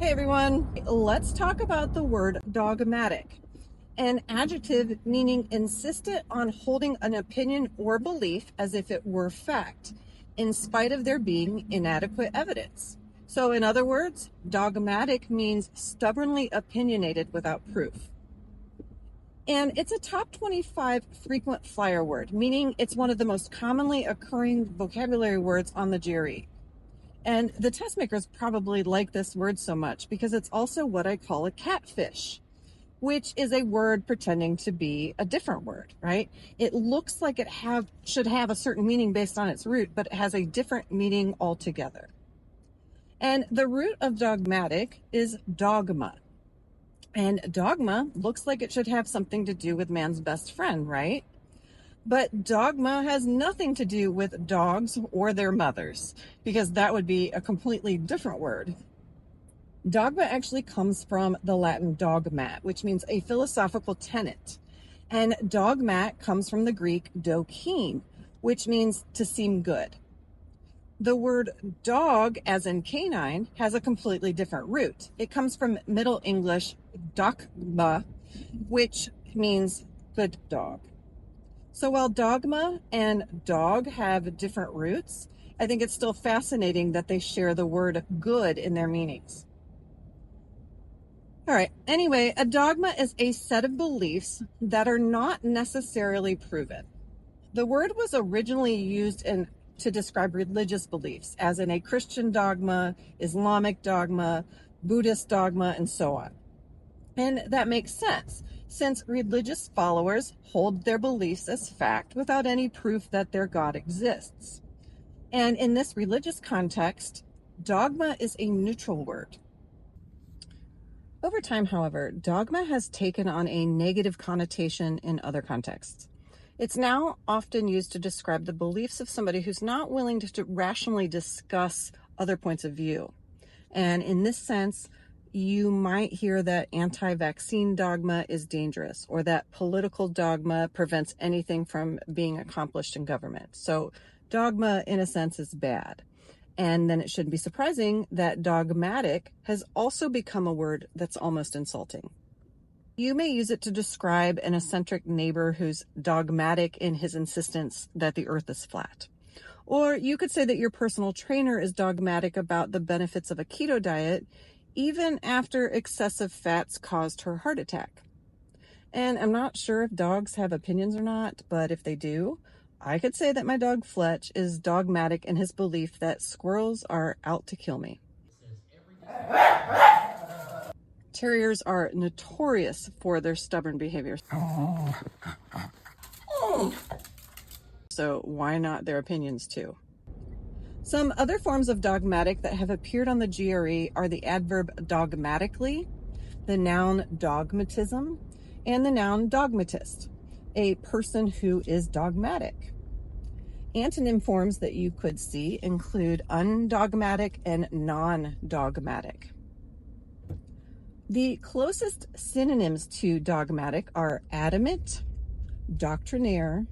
Hey everyone, let's talk about the word dogmatic, an adjective meaning insistent on holding an opinion or belief as if it were fact, in spite of there being inadequate evidence. So in other words, dogmatic means stubbornly opinionated without proof. And it's a top 25 frequent flyer word, meaning it's one of the most commonly occurring vocabulary words on the GRE. And the test makers probably like this word so much because it's also what I call a catfish, which is a word pretending to be a different word, right? It looks like it should have a certain meaning based on its root, but it has a different meaning altogether. And the root of dogmatic is dogma. And dogma looks like it should have something to do with man's best friend, right? But dogma has nothing to do with dogs or their mothers, because that would be a completely different word. Dogma actually comes from the Latin dogmat, which means a philosophical tenet. And dogmat comes from the Greek dokein, which means to seem good. The word dog, as in canine, has a completely different root. It comes from Middle English dogma, which means good dog. So while dogma and dog have different roots, I think it's still fascinating that they share the word good in their meanings. All right, anyway, a dogma is a set of beliefs that are not necessarily proven. The word was originally used to describe religious beliefs, as in a Christian dogma, Islamic dogma, Buddhist dogma, and so on. And that makes sense, since religious followers hold their beliefs as fact without any proof that their God exists. And in this religious context, dogma is a neutral word. Over time, however, dogma has taken on a negative connotation in other contexts. It's now often used to describe the beliefs of somebody who's not willing to rationally discuss other points of view. And in this sense, you might hear that anti-vaccine dogma is dangerous, or that political dogma prevents anything from being accomplished in government. So dogma, in a sense, is bad. And then it shouldn't be surprising that dogmatic has also become a word that's almost insulting. You may use it to describe an eccentric neighbor who's dogmatic in his insistence that the earth is flat. Or you could say that your personal trainer is dogmatic about the benefits of a keto diet, even after excessive fats caused her heart attack. And I'm not sure if dogs have opinions or not, but if they do, I could say that my dog Fletch is dogmatic in his belief that squirrels are out to kill me. Terriers are notorious for their stubborn behavior. So why not their opinions too? Some other forms of dogmatic that have appeared on the GRE are the adverb dogmatically, the noun dogmatism, and the noun dogmatist, a person who is dogmatic. Antonym forms that you could see include undogmatic and non-dogmatic. The closest synonyms to dogmatic are adamant, doctrinaire,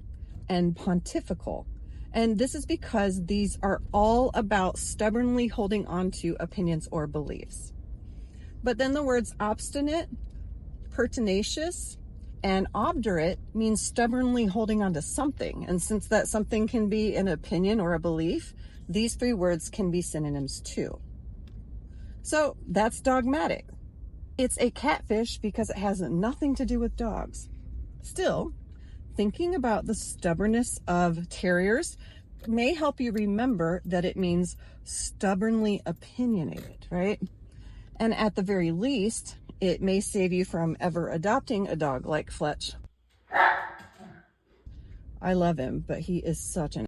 and pontifical. And this is because these are all about stubbornly holding on to opinions or beliefs. But then the words obstinate, pertinacious, and obdurate means stubbornly holding on to something. And since that something can be an opinion or a belief, these three words can be synonyms too. So that's dogmatic. It's a catfish because it has nothing to do with dogs. Still, thinking about the stubbornness of terriers may help you remember that it means stubbornly opinionated, right? And at the very least, it may save you from ever adopting a dog like Fletch. I love him, but he is such an